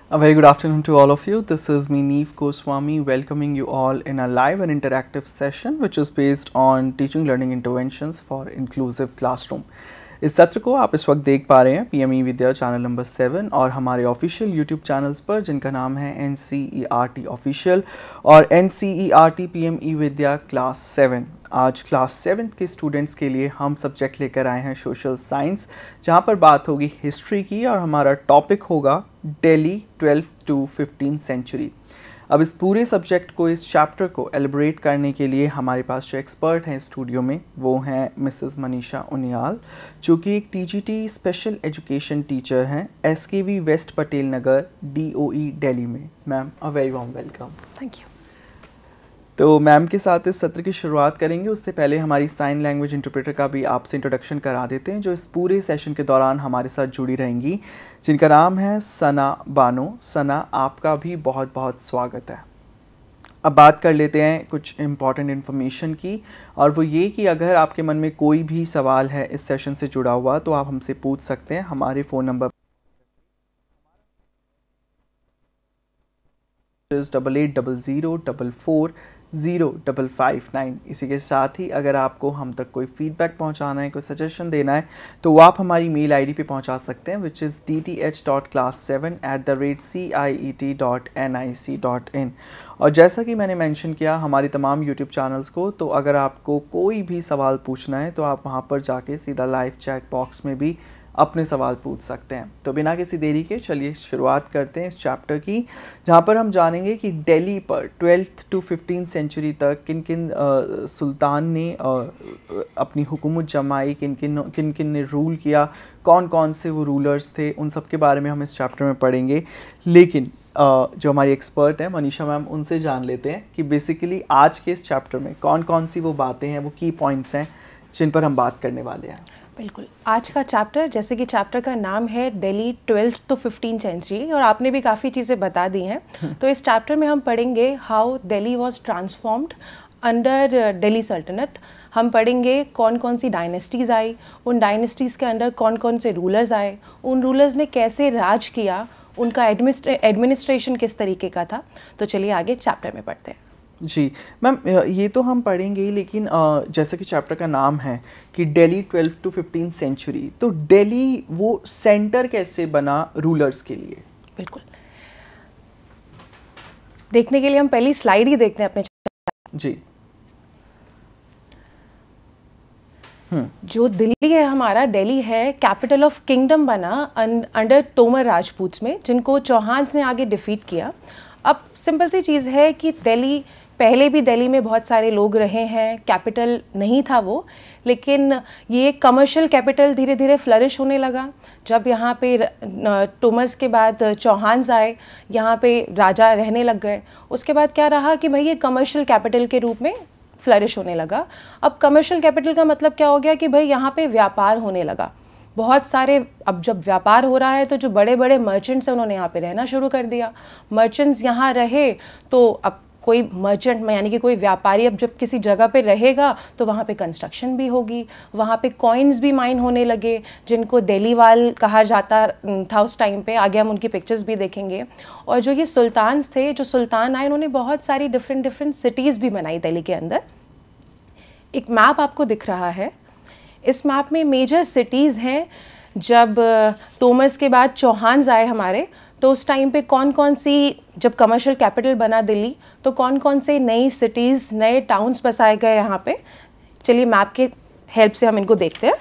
A very good afternoon to all of you. This is me, Neev Goswami, welcoming you all in a live and interactive session which is based on teaching learning interventions for inclusive classroom. इस सत्र को आप इस वक्त देख पा रहे हैं पीएमई विद्या चैनल नंबर 7 और हमारे ऑफिशियल यूट्यूब चैनल्स पर जिनका नाम है NCERT ऑफिशियल और NCERT पीएमई विद्या क्लास 7। आज क्लास 7 के स्टूडेंट्स के लिए हम सब्जेक्ट लेकर आए हैं सोशल साइंस, जहां पर बात होगी हिस्ट्री की और हमारा टॉपिक होगा Delhi 12th to 15th century. अब इस पूरे सब्जेक्ट को, इस चैप्टर को एलिब्रेट करने के लिए हमारे पास जो एक्सपर्ट हैं स्टूडियो में वो हैं मिसेस मनीषा उनियाल, जो कि एक टीजीटी स्पेशल एजुकेशन टीचर हैं SKV waste Patel Nagar DOE Delhi में। Ma'am a very warm welcome. Thank you. तो मैम के साथ इस सत्र की शुरुआत करेंगे, उससे पहले हमारी साइन लैंग्वेज इंटरप्रेटर का भी आपसे इंट्रोडक्शन करा देते हैं, जो इस पूरे सेशन के दौरान हमारे साथ जुड़ी रहेंगी, जिनका नाम है सना बानो। सना, आपका भी बहुत बहुत स्वागत है। अब बात कर लेते हैं कुछ इम्पॉर्टेंट इन्फॉर्मेशन की, और वो ये कि अगर आपके मन में कोई भी सवाल है इस सेशन से जुड़ा हुआ तो आप हमसे पूछ सकते हैं। हमारे फ़ोन नंबर 8800440559। इसी के साथ ही अगर आपको हम तक कोई फीडबैक पहुंचाना है, कोई सजेशन देना है, तो वो आप हमारी मेल आईडी पे पहुंचा सकते हैं, विच इज़ dth.class7@ciet.nic.in। और जैसा कि मैंने मेंशन किया हमारी तमाम यूट्यूब चैनल्स को, तो अगर आपको कोई भी सवाल पूछना है तो आप वहां पर जाके सीधा लाइव चैट बॉक्स में भी अपने सवाल पूछ सकते हैं। तो बिना किसी देरी के चलिए शुरुआत करते हैं इस चैप्टर की, जहाँ पर हम जानेंगे कि दिल्ली पर 12th to 15th सेंचुरी तक किन किन सुल्तान ने अपनी हुकूमत जमाई, किन किन ने रूल किया, कौन कौन से वो रूलर्स थे, उन सब के बारे में हम इस चैप्टर में पढ़ेंगे। लेकिन जो हमारी एक्सपर्ट हैं मनीषा मैम, उनसे जान लेते हैं कि बेसिकली आज के इस चैप्टर में कौन कौन सी वो बातें हैं, वो की पॉइंट्स हैं जिन पर हम बात करने वाले हैं। बिल्कुल, आज का चैप्टर, जैसे कि चैप्टर का नाम है Delhi 12th to 15th century, और आपने भी काफ़ी चीज़ें बता दी हैं। तो इस चैप्टर में हम पढ़ेंगे how Delhi was transformed under Delhi सल्तनत। हम पढ़ेंगे कौन कौन सी डायनेस्टीज़ आई, उन डायनेस्टीज़ के अंदर कौन कौन से रूलर्स आए, उन रूलर्स ने कैसे राज किया, उनका एडमिनिस्ट्रेशन किस तरीके का था। तो चलिए आगे चैप्टर में पढ़ते हैं। जी मैम, ये तो हम पढ़ेंगे ही, लेकिन जैसा कि चैप्टर का नाम है कि Delhi 12th to 15th century, तो दिल्ली वो सेंटर कैसे बना रूलर्स के लिए? बिल्कुल, देखने के लिए हम पहली स्लाइड ही देखते हैं अपने जी। जो दिल्ली है हमारा, दिल्ली है कैपिटल ऑफ किंगडम बना अंडर तोमर राजपूत में, जिनको चौहान्स ने आगे डिफीट किया। अब सिंपल सी चीज़ है कि दिल्ली, पहले भी दिल्ली में बहुत सारे लोग रहे हैं, कैपिटल नहीं था वो, लेकिन ये कमर्शियल कैपिटल धीरे धीरे फ्लरिश होने लगा। जब यहाँ पे तोमर्स के बाद चौहान्स आए, यहाँ पे राजा रहने लग गए, उसके बाद क्या रहा कि भाई ये कमर्शियल कैपिटल के रूप में फ्लरिश होने लगा। अब कमर्शियल कैपिटल का मतलब क्या हो गया कि भाई यहाँ पे व्यापार होने लगा बहुत सारे। अब जब व्यापार हो रहा है तो जो बड़े बड़े मर्चेंट्स हैं उन्होंने यहाँ पे रहना शुरू कर दिया। मर्चेंट्स यहाँ रहे तो अब कोई मर्चेंट यानी कि कोई व्यापारी अब जब किसी जगह पे रहेगा तो वहाँ पे कंस्ट्रक्शन भी होगी, वहाँ पे कॉइन्स भी माइन होने लगे, जिनको दिल्लीवाल कहा जाता था उस टाइम पे। आगे हम उनकी पिक्चर्स भी देखेंगे। और जो ये सुल्तान्स थे, जो सुल्तान आए, उन्होंने बहुत सारी डिफरेंट सिटीज़ भी बनाई दिल्ली के अंदर। एक मैप आपको दिख रहा है, इस मैप में मेजर सिटीज़ हैं। जब तोमर्स के बाद चौहान्स आए हमारे, तो उस टाइम पे कौन कौन सी, जब कमर्शियल कैपिटल बना दिल्ली, तो कौन कौन से नई सिटीज़, नए टाउन्स बसाए गए यहाँ पे। चलिए मैप के हेल्प से हम इनको देखते हैं।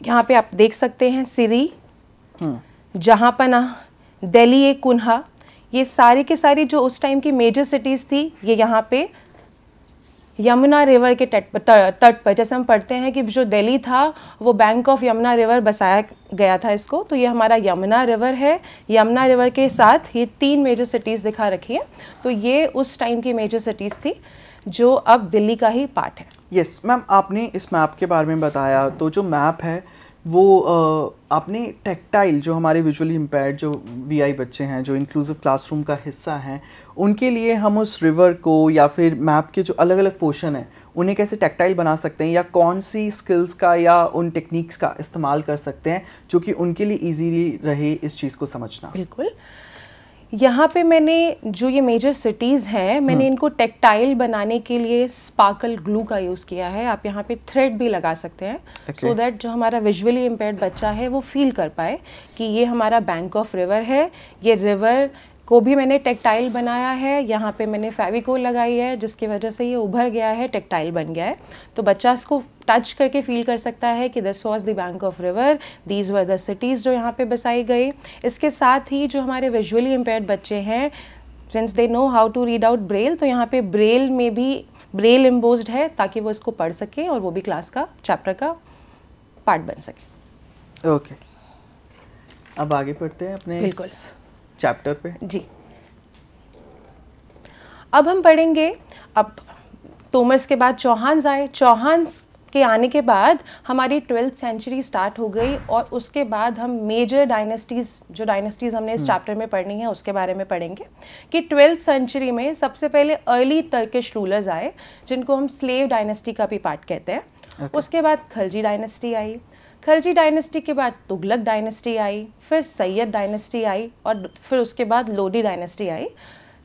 यहाँ पे आप देख सकते हैं सिरी, जहाँपना, दिल्ली कुन्हा, ये सारी के सारी जो उस टाइम की मेजर सिटीज़ थी, ये यहाँ पे यमुना रिवर के तट पर, जैसे हम पढ़ते हैं कि जो दिल्ली था वो बैंक ऑफ यमुना रिवर बसाया गया था इसको। तो ये हमारा यमुना रिवर है, यमुना रिवर के साथ ये 3 मेजर सिटीज़ दिखा रखी है। तो ये उस टाइम की मेजर सिटीज़ थी जो अब दिल्ली का ही पार्ट है। यस मैम, आपने इस मैप के बारे में बताया, तो जो मैप है वो आपने टेक्टाइल, जो हमारे विजुअली इम्पेयर्ड जो VI बच्चे हैं, जो इंक्लूसिव क्लासरूम का हिस्सा हैं, उनके लिए हम उस रिवर को या फिर मैप के जो अलग अलग पोर्शन हैं उन्हें कैसे टैक्टाइल बना सकते हैं, या कौन सी स्किल्स का या उन टेक्निक्स का इस्तेमाल कर सकते हैं जो कि उनके लिए ईजीली रहे इस चीज़ को समझना? बिल्कुल, यहाँ पे मैंने जो ये मेजर सिटीज़ हैं, मैंने इनको टेक्टाइल बनाने के लिए स्पार्कल ग्लू का यूज़ किया है। आप यहाँ पे थ्रेड भी लगा सकते हैं सो दैट जो हमारा विजुअली इम्पेयर्ड बच्चा है वो फील कर पाए कि ये हमारा बैंक ऑफ रिवर है। ये रिवर को भी मैंने टेक्टाइल बनाया है, यहाँ पे मैंने फेविकोल लगाई है जिसकी वजह से ये उभर गया है, टेक्टाइल बन गया है। तो बच्चा इसको टच करके फील कर सकता है कि this was the bank of river, these were the cities जो यहाँ पे बसाई गई। इसके साथ ही जो हमारे विजुअली इम्पेयर्ड बच्चे हैं, since they know how to read out braille, तो यहाँ पे ब्रेल में भी ब्रेल एम्बोज्ड है ताकि वो इसको पढ़ सकें और वो भी क्लास का चैप्टर का पार्ट बन सके। ओके, अब आगे पढ़ते हैं अपने बिल्कुल चैप्टर पे। जी, अब हम पढ़ेंगे, अब तोमर्स के बाद चौहान्स आए। चौहान्स के आने के बाद हमारी 12th सेंचुरी स्टार्ट हो गई और उसके बाद हम मेजर डायनेस्टीज़, जो डायनेस्टीज़ हमने इस चैप्टर में पढ़नी है उसके बारे में पढ़ेंगे कि 12th सेंचुरी में सबसे पहले अर्ली टर्किश रूलर्स आए जिनको हम स्लेव डायनेस्टी का भी पार्ट कहते हैं। उसके बाद खलजी डायनेस्टी आई, खलजी डायनेस्टी के बाद तुगलक डायनेस्टी आई, फिर सैयद डायनेस्टी आई और फिर उसके बाद लोडी डायनेस्टी आई।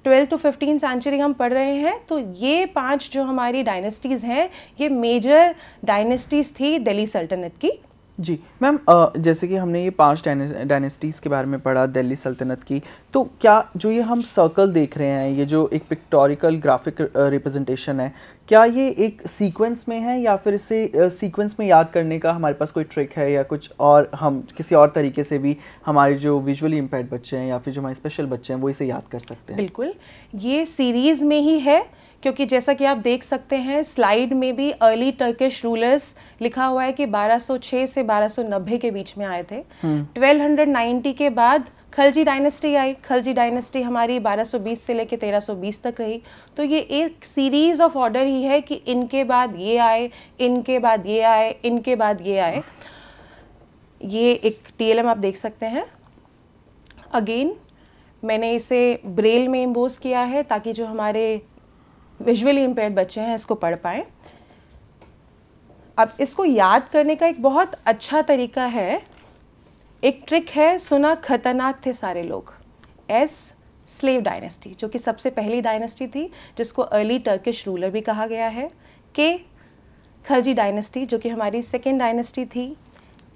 12 to 15 सेंचुरी हम पढ़ रहे हैं। तो ये 5 जो हमारी डायनेस्टीज़ हैं ये मेजर डायनेस्टीज़ थी दिल्ली सल्तनत की। जी मैम, जैसे कि हमने ये 5 डायनेस्टीज़ के बारे में पढ़ा दिल्ली सल्तनत की, तो क्या जो ये हम सर्कल देख रहे हैं, ये जो एक पिक्टोरिकल ग्राफिक रिप्रेजेंटेशन है, क्या ये एक सीक्वेंस में है या फिर इसे सीक्वेंस में याद करने का हमारे पास कोई ट्रिक है, या कुछ और हम किसी और तरीके से भी हमारे जो विजुअली इम्पेयर्ड बच्चे हैं या फिर जो हमारे स्पेशल बच्चे हैं वो इसे याद कर सकते हैं? बिल्कुल, ये सीरीज़ में ही है क्योंकि जैसा कि आप देख सकते हैं स्लाइड में भी अर्ली टर्किश रूलर्स लिखा हुआ है कि 1206 से 1290 के बीच में आए थे। 1290 के बाद खलजी डायनेस्टी आई। खलजी डायनेस्टी हमारी 1220 से लेके 1320 तक रही। तो ये एक सीरीज ऑफ ऑर्डर ही है कि इनके बाद ये आए, इनके बाद ये आए, इनके बाद ये आए। ये एक TLM आप देख सकते हैं। अगेन मैंने इसे ब्रेल में एम्बोज किया है ताकि जो हमारे विजुअली इम्पेयर्ड बच्चे हैं इसको पढ़ पाएँ। अब इसको याद करने का एक बहुत अच्छा तरीका है, एक ट्रिक है, सुना खतरनाक थे सारे लोग। S स्लेव डायनेस्टी जो कि सबसे पहली डायनेस्टी थी जिसको अर्ली टर्किश रूलर भी कहा गया है। K खलजी डायनेस्टी जो कि हमारी सेकेंड डायनेस्टी थी।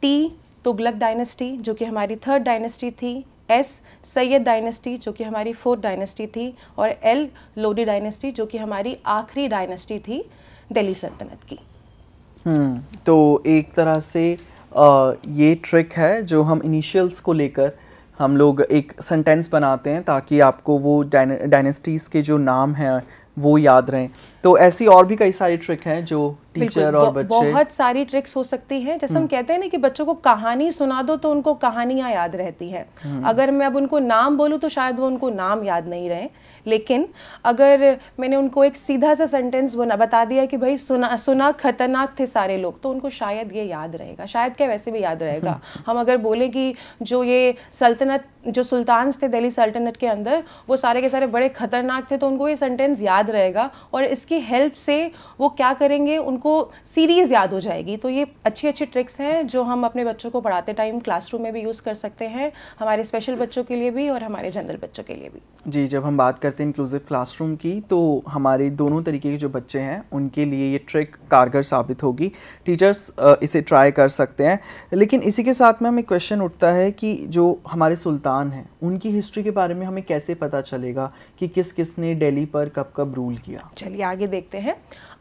T तुगलक डायनेस्टी जो कि हमारी थर्ड डायनेस्टी थी। S सैयद डायनेस्टी जो कि हमारी फोर्थ डायनेस्टी थी। और L लोडी डायनेस्टी जो कि हमारी आखिरी डायनेस्टी थी दिल्ली सल्तनत की। तो एक तरह से ये ट्रिक है जो हम इनिशियल्स को लेकर हम लोग एक सेंटेंस बनाते हैं ताकि आपको वो डायनेस्टीज़ के जो नाम हैं वो याद रहें। तो ऐसी और भी कई सारी ट्रिक हैं जो टीचर और बच्चे, बहुत सारी ट्रिक्स हो सकती हैं। जैसे हम कहते हैं ना कि बच्चों को कहानी सुना दो तो उनको कहानियाँ याद रहती हैं। अगर मैं अब उनको नाम बोलूँ तो शायद वो उनको नाम याद नहीं रहे, लेकिन अगर मैंने उनको एक सीधा सा सेंटेंस बता दिया कि भाई सुना खतरनाक थे सारे लोग, तो उनको शायद ये याद रहेगा। शायद क्या, वैसे भी याद रहेगा। हम अगर बोले कि जो ये सल्तनत, जो सुल्तान थे दिल्ली सल्तनत के अंदर, वो सारे के सारे बड़े खतरनाक थे, तो उनको ये सेंटेंस याद रहेगा और इसकी हेल्प से वो क्या करेंगे, उनको सीरीज़ याद हो जाएगी। तो ये अच्छी अच्छी ट्रिक्स हैं जो हम अपने बच्चों को पढ़ाते टाइम क्लासरूम में भी यूज़ कर सकते हैं, हमारे स्पेशल बच्चों के लिए भी और हमारे जनरल बच्चों के लिए भी। जी, जब हम बात करते हैं इंक्लूसिव क्लासरूम की, तो हमारे दोनों तरीके के जो बच्चे हैं उनके लिए ये ट्रिक कारगर साबित होगी। टीचर्स इसे ट्राई कर सकते हैं। लेकिन इसी के साथ में हमें क्वेश्चन उठता है कि जो हमारे सुल्तान हैं उनकी हिस्ट्री के बारे में हमें कैसे पता चलेगा कि किस किस ने दिल्ली पर कब कब रूल किया? चलिए आगे देखते हैं।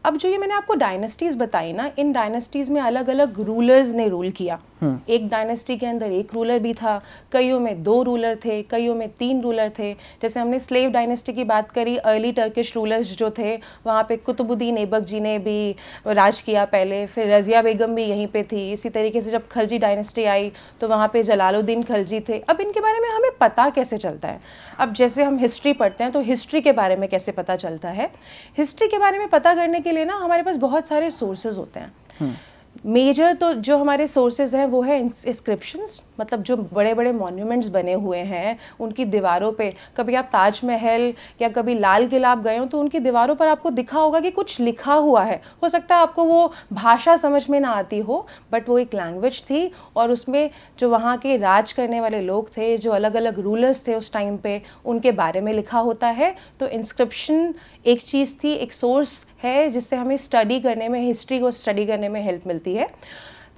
अब जो ये मैंने आपको डायनेस्टीज़ बताई ना, इन डायनेस्टीज़ में अलग अलग रूलर्स ने रूल किया। एक डायनेस्टी के अंदर एक रूलर भी था, कईयों में 2 रूलर थे, कईयों में 3 रूलर थे। जैसे हमने स्लेव डायनेस्टी की बात करी, अर्ली टर्किश रूलर्स जो थे वहाँ पे कुतुबुद्दीन ऐबक जी ने भी राज किया पहले, फिर रज़िया बेगम भी यहीं पे थी। इसी तरीके से जब खलजी डायनेस्टी आई तो वहाँ पे जलालुद्दीन खलजी थे। अब इनके बारे में हमें पता कैसे चलता है? अब जैसे हम हिस्ट्री पढ़ते हैं तो हिस्ट्री के बारे में कैसे पता चलता है? हिस्ट्री के बारे में पता करने के लिए ना हमारे पास बहुत सारे सोर्सेज होते हैं। मेजर तो जो हमारे सोर्सेज हैं वो है इंस्क्रिप्शंस, मतलब जो बड़े बड़े मॉन्यूमेंट्स बने हुए हैं उनकी दीवारों पे, कभी आप ताजमहल या कभी लाल किला आप गए हो तो उनकी दीवारों पर आपको दिखा होगा कि कुछ लिखा हुआ है। हो सकता है आपको वो भाषा समझ में ना आती हो, बट वो एक लैंग्वेज थी और उसमें जो वहाँ के राज करने वाले लोग थे, जो अलग अलग रूलर्स थे उस टाइम पे, उनके बारे में लिखा होता है। तो इंस्क्रिप्शन एक चीज़ थी, एक सोर्स है जिससे हमें स्टडी करने में, हिस्ट्री को स्टडी करने में हेल्प मिलती है।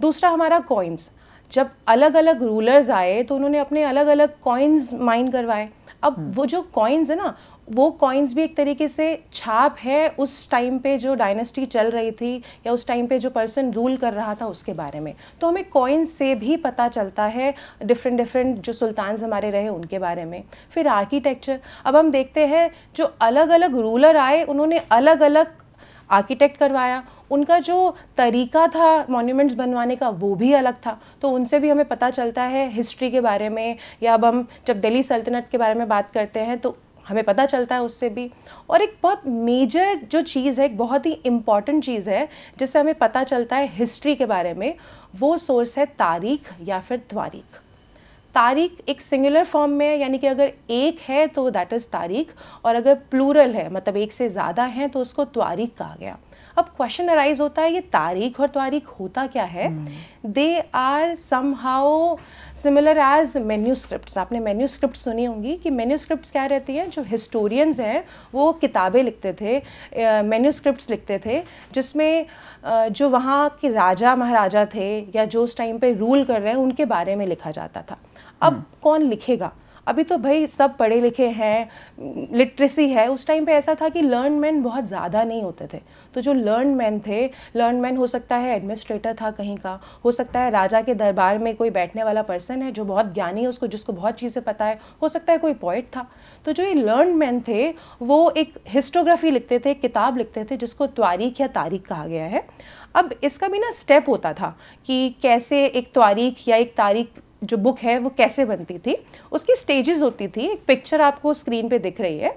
दूसरा हमारा कॉइन्स, जब अलग अलग रूलर्स आए तो उन्होंने अपने अलग अलग कॉइन्स माइन करवाए। अब वो जो कॉइन्स है ना, वो कॉइन्स भी एक तरीके से छाप है उस टाइम पे जो डायनेस्टी चल रही थी या उस टाइम पे जो पर्सन रूल कर रहा था उसके बारे में। तो हमें कॉइन्स से भी पता चलता है डिफरेंट जो सुल्तान्स हमारे रहे उनके बारे में। फिर आर्किटेक्चर, अब हम देखते हैं जो अलग अलग रूलर आए उन्होंने अलग अलग आर्किटेक्ट करवाया, उनका जो तरीका था मॉन्यूमेंट्स बनवाने का वो भी अलग था, तो उनसे भी हमें पता चलता है हिस्ट्री के बारे में। या अब हम जब दिल्ली सल्तनत के बारे में बात करते हैं तो हमें पता चलता है उससे भी। और एक बहुत मेजर जो चीज़ है, एक बहुत ही इम्पॉर्टेंट चीज़ है जिससे हमें पता चलता है हिस्ट्री के बारे में, वो सोर्स है तारीख या फिर त्वारीख। तारीख एक सिंगुलर फॉर्म में, यानी कि अगर एक है तो दैट इज़ तारीख, और अगर प्लूरल है मतलब एक से ज़्यादा हैं तो उसको त्वारीख कहा गया। अब क्वेश्चन अराइज होता है, ये तारीख और त्वारीख होता क्या है? They are somehow similar as manuscripts. आपने मैन्यूस्क्रिप्ट सुनी होंगी कि मैन्यूस्क्रिप्ट्स क्या रहती हैं, जो हिस्टोरियंस हैं वो किताबें लिखते थे, मैन्यूस्क्रिप्ट्स लिखते थे, जिसमें जो वहाँ के राजा महाराजा थे या जो उस टाइम पे रूल कर रहे हैं उनके बारे में लिखा जाता था। अब कौन लिखेगा? अभी तो भाई सब पढ़े लिखे हैं, लिटरेसी है। उस टाइम पे ऐसा था कि लर्न मैन बहुत ज़्यादा नहीं होते थे, तो जो लर्न मैन थे, लर्न मैन हो सकता है एडमिनिस्ट्रेटर था कहीं का, हो सकता है राजा के दरबार में कोई बैठने वाला पर्सन है जो बहुत ज्ञानी है, उसको जिसको बहुत चीज़ें पता है, हो सकता है कोई पोइट था। तो जो ये लर्न मैन थे वो एक हिस्टोग्राफी लिखते थे, एक किताब लिखते थे जिसको त्वारीख या तारीख कहा गया है। अब इसका भी ना स्टेप होता था कि कैसे एक त्वारीख या एक तारीख जो बुक है वो कैसे बनती थी, उसकी स्टेजेस होती थी। एक पिक्चर आपको स्क्रीन पे दिख रही है,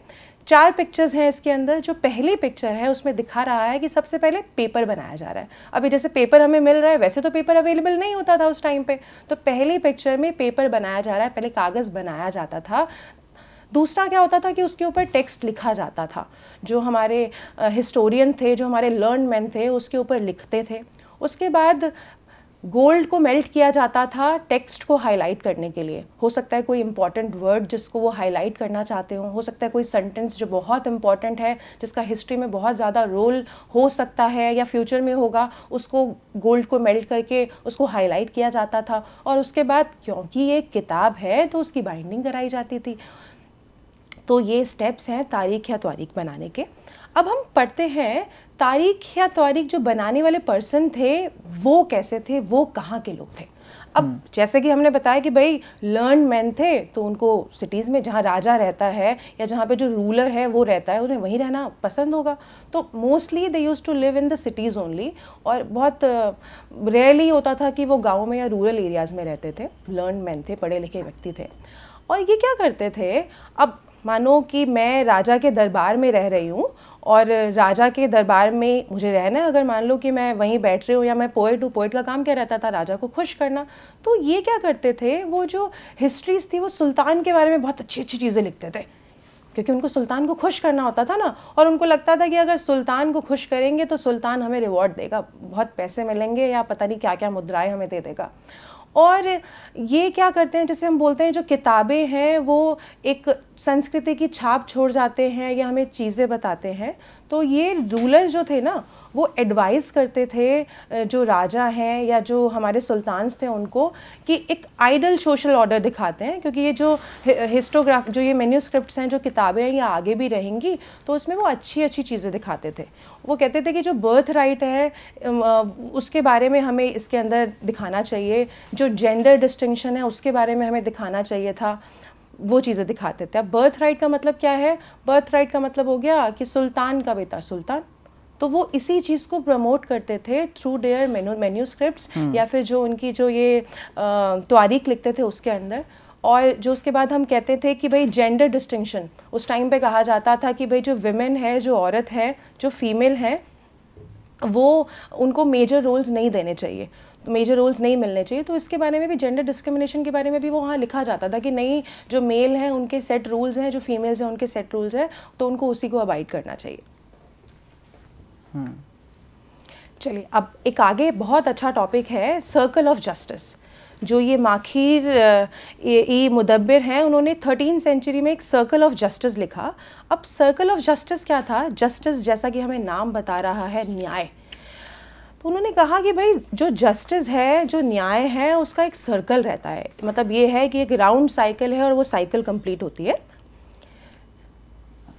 4 पिक्चर्स हैं इसके अंदर। जो पहली पिक्चर है उसमें दिखा रहा है कि सबसे पहले पेपर बनाया जा रहा है। अभी जैसे पेपर हमें मिल रहा है, वैसे तो पेपर अवेलेबल नहीं होता था उस टाइम पे, तो पहली पिक्चर में पेपर बनाया जा रहा है, पहले कागज़ बनाया जाता था। दूसरा क्या होता था कि उसके ऊपर टेक्स्ट लिखा जाता था, जो हमारे हिस्टोरियन थे, जो हमारे लर्न मैन थे, उसके ऊपर लिखते थे। उसके बाद गोल्ड को मेल्ट किया जाता था टेक्स्ट को हाईलाइट करने के लिए। हो सकता है कोई इंपॉर्टेंट वर्ड जिसको वो हाईलाइट करना चाहते हो सकता है कोई सेंटेंस जो बहुत इंपॉर्टेंट है, जिसका हिस्ट्री में बहुत ज़्यादा रोल हो सकता है या फ्यूचर में होगा, उसको गोल्ड को मेल्ट करके उसको हाईलाइट किया जाता था। और उसके बाद क्योंकि ये किताब है तो उसकी बाइंडिंग कराई जाती थी। तो ये स्टेप्स हैं तारीख या त्वारीख बनाने के। अब हम पढ़ते हैं तारीख या त्वारीख जो बनाने वाले पर्सन थे वो कैसे थे, वो कहाँ के लोग थे। अब जैसे कि हमने बताया कि भाई लर्न मैन थे, तो उनको सिटीज़ में जहाँ राजा रहता है या जहाँ पे जो रूलर है वो रहता है, उन्हें वहीं रहना पसंद होगा। तो mostly they used to live in the cities only, और बहुत रेयरली होता था कि वो गाँव में या रूरल एरियाज़ में रहते थे। लर्न मैन थे, पढ़े लिखे व्यक्ति थे। और ये क्या करते थे, अब मानो कि मैं राजा के दरबार में रह रही हूँ और राजा के दरबार में मुझे रहना है, अगर मान लो कि मैं वहीं बैठ रही हूँ या मैं पोइट हूँ, पोइट का काम क्या रहता था, राजा को खुश करना। तो ये क्या करते थे, वो जो हिस्ट्रीज थी वो सुल्तान के बारे में बहुत अच्छी अच्छी चीज़ें लिखते थे, क्योंकि उनको सुल्तान को खुश करना होता था ना, और उनको लगता था कि अगर सुल्तान को खुश करेंगे तो सुल्तान हमें रिवॉर्ड देगा, बहुत पैसे मिलेंगे या पता नहीं क्या क्या मुद्राएं हमें दे देगा। और ये क्या करते हैं, जैसे हम बोलते हैं जो किताबें हैं वो एक संस्कृति की छाप छोड़ जाते हैं या हमें चीज़ें बताते हैं। तो ये रूलर्स जो थे ना वो एडवाइस करते थे जो राजा हैं या जो हमारे सुल्तान्स थे उनको, कि एक आइडल सोशल ऑर्डर दिखाते हैं, क्योंकि ये जो हिस्टोग्राफ जो ये मैन्यूस्क्रिप्ट्स हैं, जो किताबें हैं, ये आगे भी रहेंगी, तो उसमें वो अच्छी अच्छी चीज़ें दिखाते थे। वो कहते थे कि जो बर्थ राइट है उसके बारे में हमें इसके अंदर दिखाना चाहिए, जो जेंडर डिस्टिंक्शन है उसके बारे में हमें दिखाना चाहिए था, वो चीज़ें दिखाते थे। अब बर्थ राइट का मतलब क्या है, बर्थ राइट का मतलब हो गया कि सुल्तान का बेटा सुल्तान, तो वो इसी चीज़ को प्रमोट करते थे थ्रू देयर मैन्यूस्क्रिप्ट्स या फिर जो उनकी जो ये त्वारीख लिखते थे उसके अंदर। और जो उसके बाद हम कहते थे कि भाई जेंडर डिस्टिंक्शन, उस टाइम पे कहा जाता था कि भाई जो विमेन है, जो औरत है, जो फीमेल है, वो उनको मेजर रोल्स नहीं देने चाहिए। मेजर रोल्स नहीं मिलने चाहिए। तो इसके बारे में भी, जेंडर डिस्क्रिमिनेशन के बारे में भी वो वहाँ लिखा जाता था कि नहीं, जो मेल हैं उनके सेट रूल्स हैं, जो फीमेल्स हैं उनके सेट रूल्स हैं, तो उनको उसी को अबाइड करना चाहिए। चलिए, अब एक आगे बहुत अच्छा टॉपिक है सर्कल ऑफ जस्टिस। जो ये माखीर ई मुदब्बिर हैं, उन्होंने 13th सेंचुरी में एक सर्कल ऑफ जस्टिस लिखा। अब सर्कल ऑफ जस्टिस क्या था? जस्टिस, जैसा कि हमें नाम बता रहा है, न्याय। तो उन्होंने कहा कि भाई जो जस्टिस है, जो न्याय है, उसका एक सर्कल रहता है। मतलब ये है कि एक राउंड साइकिल है और वो साइकिल कंप्लीट होती है।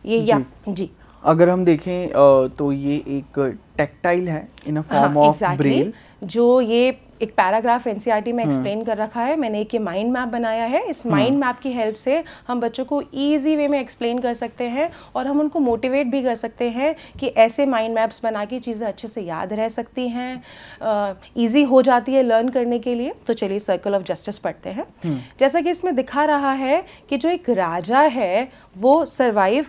ये जी, जी अगर हम देखें तो ये एक टेक्टाइल है इन अ फॉर्म ऑफ ब्रेल। जो ये एक पैराग्राफ एनसीईआरटी में एक्सप्लेन कर रखा है। मैंने एक ये माइंड मैप बनाया है। इस माइंड मैप की हेल्प से हम बच्चों को इजी वे में एक्सप्लेन कर सकते हैं और हम उनको मोटिवेट भी कर सकते हैं कि ऐसे माइंड मैप्स बना के चीज़ें अच्छे से याद रह सकती हैं, इजी हो जाती है लर्न करने के लिए। तो चलिए सर्कल ऑफ जस्टिस पढ़ते हैं। जैसा कि इसमें दिखा रहा है कि जो एक राजा है वो सर्वाइव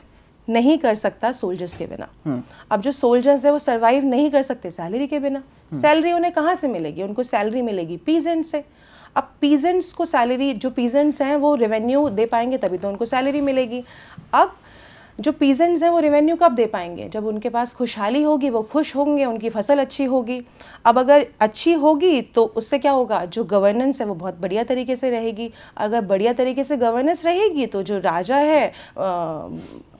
नहीं कर सकता सोल्जर्स के बिना। अब जो सोल्जर्स है वो सरवाइव नहीं कर सकते सैलरी के बिना। सैलरी उन्हें कहाँ से मिलेगी? उनको सैलरी मिलेगी पीजेंट से। अब पीजेंट्स को सैलरी, जो पीजेंट्स हैं वो रेवेन्यू दे पाएंगे तभी तो उनको सैलरी मिलेगी। अब जो पीजेंट्स हैं वो रेवेन्यू कब दे पाएंगे? जब उनके पास खुशहाली होगी, वो खुश होंगे, उनकी फसल अच्छी होगी। अब अगर अच्छी होगी तो उससे क्या होगा? जो गवर्नेंस है वो बहुत बढ़िया तरीके से रहेगी। अगर बढ़िया तरीके से गवर्नेंस रहेगी तो जो राजा है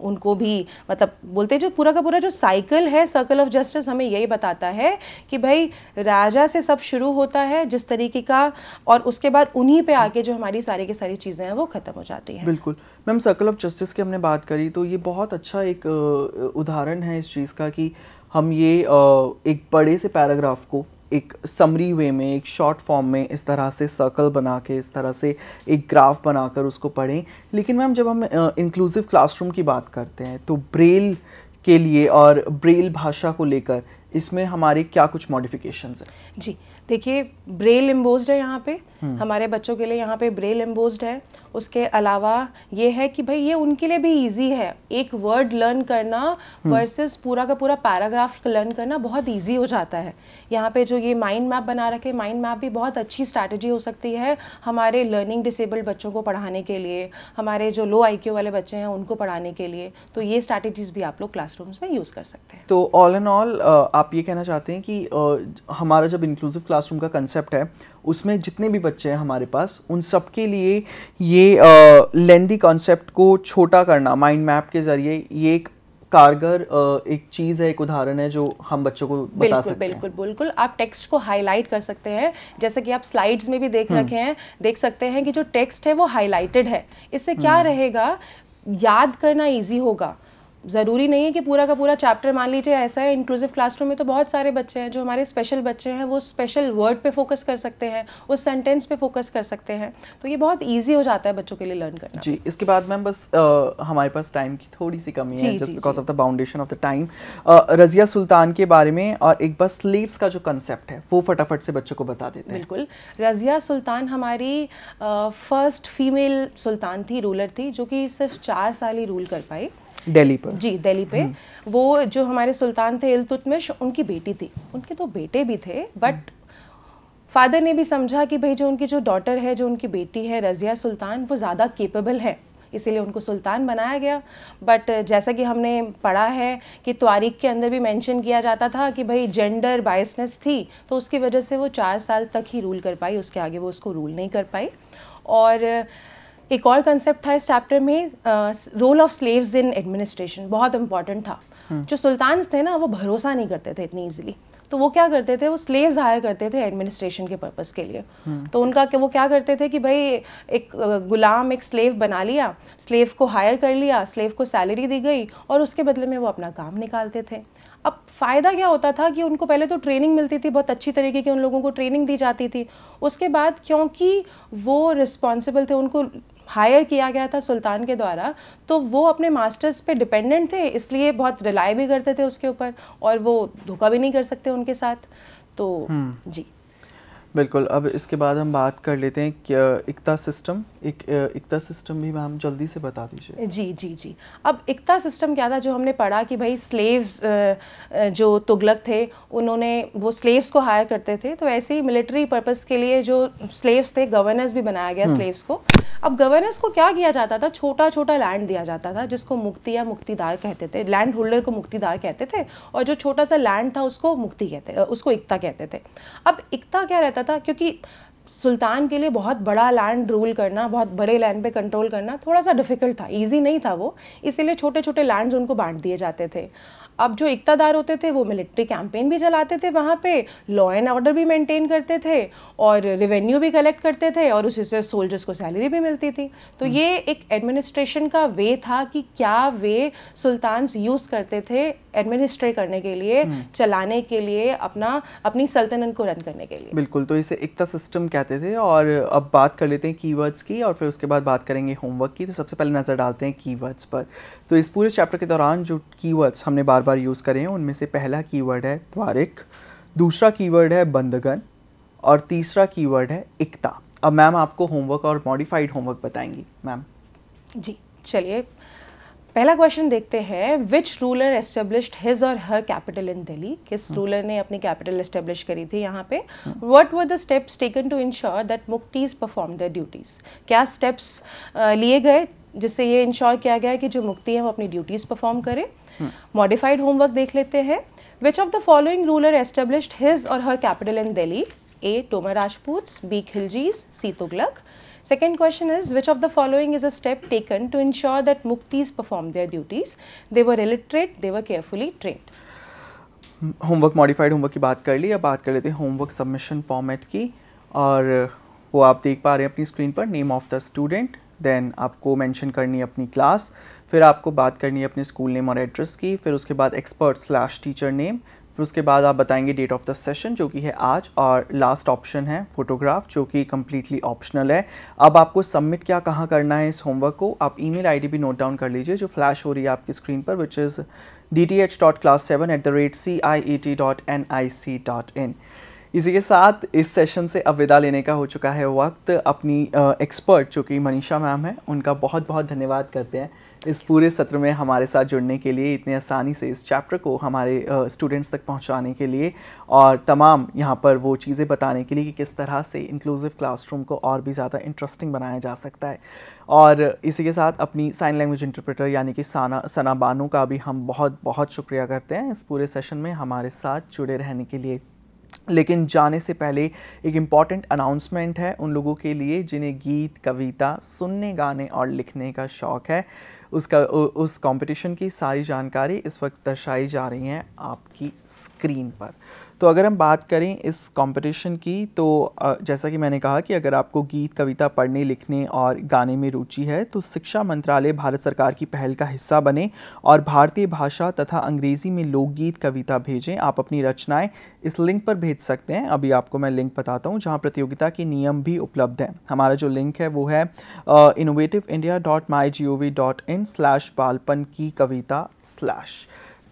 उनको भी, मतलब बोलते हैं जो पूरा का पूरा जो साइकिल है सर्कल ऑफ जस्टिस हमें यही बताता है कि भाई राजा से सब शुरू होता है जिस तरीके का, और उसके बाद उन्हीं पे आके जो हमारी सारी की सारी चीज़ें हैं वो ख़त्म हो जाती हैं। बिल्कुल मैम, सर्कल ऑफ जस्टिस की हमने बात करी तो ये बहुत अच्छा एक उदाहरण है इस चीज़ का कि हम ये एक बड़े से पैराग्राफ को एक समरी वे में, एक शॉर्ट फॉर्म में इस तरह से सर्कल बना के, इस तरह से एक ग्राफ बनाकर उसको पढ़ें। लेकिन मैम जब हम इंक्लूसिव क्लासरूम की बात करते हैं तो ब्रेल के लिए और ब्रेल भाषा को लेकर इसमें हमारे क्या कुछ मॉडिफिकेशंस हैं? जी देखिए, ब्रेल एम्बोज्ड है यहाँ पे हमारे बच्चों के लिए, यहाँ पे ब्रेल एम्बोज्ड है। उसके अलावा ये है कि भाई ये उनके लिए भी इजी है। एक वर्ड लर्न करना वर्सेस पूरा का पूरा पैराग्राफ लर्न करना बहुत इजी हो जाता है। यहाँ पे जो ये माइंड मैप बना रखे, माइंड मैप भी बहुत अच्छी स्ट्रैटेजी हो सकती है हमारे लर्निंग डिसेबल्ड बच्चों को पढ़ाने के लिए, हमारे जो लो IQ वाले बच्चे हैं उनको पढ़ाने के लिए। तो ये स्ट्रैटेजीज भी आप लोग क्लासरूम्स में यूज़ कर सकते हैं। तो ऑल एंड ऑल आप ये कहना चाहते हैं कि हमारा जब इंक्लूसिव क्लासरूम का कंसेप्ट है उसमें जितने भी बच्चे हैं हमारे पास, उन सब के लिए ये लेंदी कॉन्सेप्ट को छोटा करना माइंड मैप के ज़रिए ये एक कारगर एक चीज़ है, एक उदाहरण है जो हम बच्चों को बता सकते हैं। बिल्कुल बिल्कुल। आप टेक्स्ट को हाईलाइट कर सकते हैं, जैसे कि आप स्लाइड्स में भी देख रखे हैं, देख सकते हैं कि जो टेक्स्ट है वो हाईलाइटेड है। इससे क्या रहेगा, याद करना ईजी होगा। ज़रूरी नहीं है कि पूरा का पूरा चैप्टर, मान लीजिए ऐसा है इंक्लूसिव क्लासरूम में तो बहुत सारे बच्चे हैं जो हमारे स्पेशल बच्चे हैं, वो स्पेशल वर्ड पे फोकस कर सकते हैं, उस सेंटेंस पे फोकस कर सकते हैं। तो ये बहुत इजी हो जाता है बच्चों के लिए लर्न करना। जी, इसके बाद मैम बस हमारे पास टाइम की थोड़ी सी कमी है, just because of the boundation of the time. Razia Sultan के बारे में और एक बार स्लेव्स का जो कंसेप्ट है वो फटाफट से बच्चों को बता देते हैं। बिल्कुल। रज़िया सुल्तान हमारी फर्स्ट फीमेल सुल्तान थी, रूलर थी, जो कि सिर्फ 4 साल ही रूल कर पाई दिल्ली पर। जी, दिल्ली पे। वो जो हमारे सुल्तान थे इल्तुतमिश, उनकी बेटी थी। उनके तो बेटे भी थे, बट फादर ने भी समझा कि भाई जो उनकी जो डॉटर है, जो उनकी बेटी है रज़िया सुल्तान, वो ज़्यादा केपेबल है, इसीलिए उनको सुल्तान बनाया गया। बट जैसा कि हमने पढ़ा है कि तारीख के अंदर भी मेंशन किया जाता था कि भाई जेंडर बायसनेस थी, तो उसकी वजह से वो 4 साल तक ही रूल कर पाई, उसके आगे वो उसको रूल नहीं कर पाई। और एक और कंसेप्ट था इस चैप्टर में, role of slaves in administration, बहुत इंपॉर्टेंट था। जो सुल्तान्स थे ना, वो भरोसा नहीं करते थे इतनी इजीली, तो वो क्या करते थे, वो स्लेव्स हायर करते थे एडमिनिस्ट्रेशन के पर्पस के लिए। तो उनका वो क्या करते थे कि भाई एक गुलाम, एक स्लेव बना लिया, स्लेव को हायर कर लिया, स्लेव को सैलरी दी गई और उसके बदले में वो अपना काम निकालते थे। अब फ़ायदा क्या होता था कि उनको पहले तो ट्रेनिंग मिलती थी, बहुत अच्छी तरीके की उन लोगों को ट्रेनिंग दी जाती थी। उसके बाद क्योंकि वो रिस्पॉन्सिबल थे, उनको हायर किया गया था सुल्तान के द्वारा, तो वो अपने मास्टर्स पे डिपेंडेंट थे, इसलिए बहुत रिलाई भी करते थे उसके ऊपर, और वो धोखा भी नहीं कर सकते उनके साथ। तो जी, बिल्कुल। अब इसके बाद हम बात कर लेते हैं कि इक्ता सिस्टम, इक्ता सिस्टम भी मैम जल्दी से बता दीजिए। जी जी जी। अब इक्ता सिस्टम क्या था, जो हमने पढ़ा कि भाई स्लेव्स जो तुगलक थे उन्होंने वो स्लेव्स को हायर करते थे, तो ऐसे ही मिलिट्री पर्पस के लिए जो स्लेव्स थे गवर्नर्स भी बनाया गया स्लेव्स को। अब गवर्नर्स को क्या किया जाता था, छोटा छोटा लैंड दिया जाता था जिसको मुक्ति या मुक्तिदार कहते थे, लैंड होल्डर को मुक्तिदार कहते थे, और जो छोटा सा लैंड था उसको मुक्ति कहते, उसको इक्ता कहते थे। अब इक्ता क्या रहता था, क्योंकि सुल्तान के लिए बहुत बड़ा लैंड रूल करना, बहुत बड़े लैंड पे कंट्रोल करना थोड़ा सा डिफिकल्ट था, इजी नहीं था वो, इसीलिए छोटे छोटे लैंड्स उनको बांट दिए जाते थे। अब जो इक्तादार होते थे वो मिलिट्री कैंपेन भी चलाते थे वहाँ पे, लॉ एंड ऑर्डर भी मेंटेन करते थे, और रेवेन्यू भी कलेक्ट करते थे, और उसी से सोल्जर्स को सैलरी भी मिलती थी। तो ये एक एडमिनिस्ट्रेशन का वे था कि क्या वे सुल्तान यूज़ करते थे एडमिनिस्ट्रेट करने के लिए, चलाने के लिए, अपनी सल्तनत को रन करने के लिए। बिल्कुल, तो इसे इक्ता सिस्टम कहते थे। और अब बात कर लेते हैं कीवर्ड्स की, और फिर उसके बाद बात करेंगे होमवर्क की। तो सबसे पहले नज़र डालते हैं कीवर्ड्स पर। तो इस पूरे चैप्टर के दौरान जो कीवर्ड्स हमने बार बार यूज़ करे हैं उनमें से पहला कीवर्ड है द्वारिक, दूसरा कीवर्ड है बंदगन, और तीसरा कीवर्ड है इक्ता। अब मैम आपको होमवर्क और मॉडिफाइड होमवर्क बताएंगी मैम। जी चलिए, पहला क्वेश्चन देखते हैं। Which ruler established his or her capital in Delhi? किस रूलर ने अपनी कैपिटल एस्टेब्लिश करी थी यहाँ पे? What were the steps taken to ensure that मुक्तीज परफॉर्म देयर ड्यूटीज? क्या स्टेप्स लिए गए जिससे ये इंश्योर किया गया कि जो मुक्ति है वो अपनी ड्यूटीज परफॉर्म करे? मॉडिफाइड होमवर्क देख लेते हैं। Which of the following ruler established his or her capital in Delhi? A Tomar Rajputs, B Khiljis, C Tughlaq. Second question is, which of the following is a step taken to ensure that Muktis perform their duties? They were illiterate, they were carefully trained. Homework modified homework की बात कर ली। अब बात कर लेते हैं homework submission format की, और वो आप देख पा रहे हैं अपनी स्क्रीन पर। Name of the student, then आपको मेंशन करनी है अपनी क्लास, फिर आपको बात करनी है अपने स्कूल नेम और एड्रेस की, फिर उसके बाद एक्सपर्ट/टीचर नेम, फिर उसके बाद आप बताएंगे डेट ऑफ द सेशन जो कि है आज, और लास्ट ऑप्शन है फोटोग्राफ जो कि कम्प्लीटली ऑप्शनल है। अब आपको सबमिट क्या कहाँ करना है इस होमवर्क को, आप ईमेल आईडी भी नोट डाउन कर लीजिए जो फ्लैश हो रही है आपकी स्क्रीन पर, विच इज़ dth.class7@ciet.nic.in। इसी के साथ इस सेशन से अब विदा लेने का हो चुका है वक्त। अपनी एक्सपर्ट जो कि मनीषा मैम है उनका बहुत बहुत धन्यवाद करते हैं इस पूरे सत्र में हमारे साथ जुड़ने के लिए, इतनी आसानी से इस चैप्टर को हमारे स्टूडेंट्स तक पहुंचाने के लिए, और तमाम यहाँ पर वो चीज़ें बताने के लिए कि किस तरह से इंक्लूसिव क्लासरूम को और भी ज़्यादा इंटरेस्टिंग बनाया जा सकता है। और इसी के साथ अपनी साइन लैंग्वेज इंटरप्रेटर यानी कि सना बानो का भी हम बहुत बहुत शुक्रिया करते हैं इस पूरे सेशन में हमारे साथ जुड़े रहने के लिए। लेकिन जाने से पहले एक इम्पॉर्टेंट अनाउंसमेंट है उन लोगों के लिए जिन्हें गीत, कविता सुनने, गाने और लिखने का शौक़ है। उस कंपटीशन की सारी जानकारी इस वक्त दर्शाई जा रही हैं आपकी स्क्रीन पर। तो अगर हम बात करें इस कंपटीशन की, तो जैसा कि मैंने कहा कि अगर आपको गीत, कविता पढ़ने, लिखने और गाने में रुचि है तो शिक्षा मंत्रालय भारत सरकार की पहल का हिस्सा बने और भारतीय भाषा तथा अंग्रेज़ी में लोकगीत, कविता भेजें। आप अपनी रचनाएं इस लिंक पर भेज सकते हैं। अभी आपको मैं लिंक बताता हूं जहां प्रतियोगिता के नियम भी उपलब्ध हैं। हमारा जो लिंक है वो है innovativindia.mygov.in/बालपन की कविता/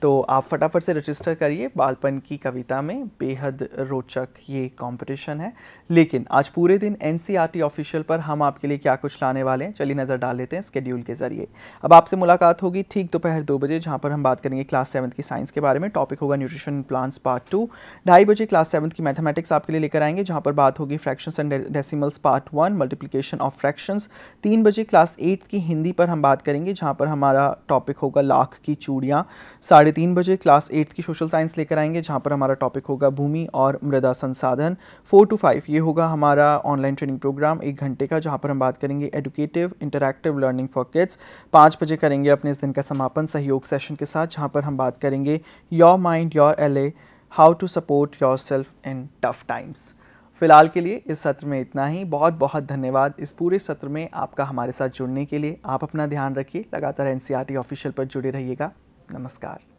तो आप फटाफट से रजिस्टर करिए। बालपन की कविता में बेहद रोचक ये कंपटीशन है। लेकिन आज पूरे दिन एनसीईआरटी ऑफिशियल पर हम आपके लिए क्या कुछ लाने वाले हैं, चलिए नज़र डाल लेते हैं स्केड्यूल के ज़रिए। अब आपसे मुलाकात होगी ठीक दोपहर 2 बजे, जहां पर हम बात करेंगे क्लास 7th की साइंस के बारे में। टॉपिक होगा न्यूट्रिशन प्लांट्स पार्ट 2। 2:30 बजे क्लास 7th की मैथमेटिक्स आपके लिए लेकर आएंगे, जहाँ पर बात होगी fractions and decimals part 1, multiplication of fractions. 3 बजे क्लास 8th की हिंदी पर हम बात करेंगे, जहाँ पर हमारा टॉपिक होगा लाख की चूड़ियाँ। 3:30 बजे क्लास 8th की सोशल साइंस लेकर आएंगे, जहाँ पर हमारा टॉपिक होगा भूमि और मृदा संसाधन। 4 to 5 ये होगा हमारा ऑनलाइन ट्रेनिंग प्रोग्राम 1 घंटे का, जहाँ पर हम बात करेंगे educative interactive learning for kids. 5 बजे करेंगे अपने इस दिन का समापन सहयोग सेशन के साथ, जहाँ पर हम बात करेंगे your mind your LA, how to support yourself in tough times. फिलहाल के लिए इस सत्र में इतना ही। बहुत बहुत धन्यवाद इस पूरे सत्र में आपका हमारे साथ जुड़ने के लिए। आप अपना ध्यान रखिए, लगातार एनसीईआरटी ऑफिशियल पर जुड़े रहिएगा। नमस्कार।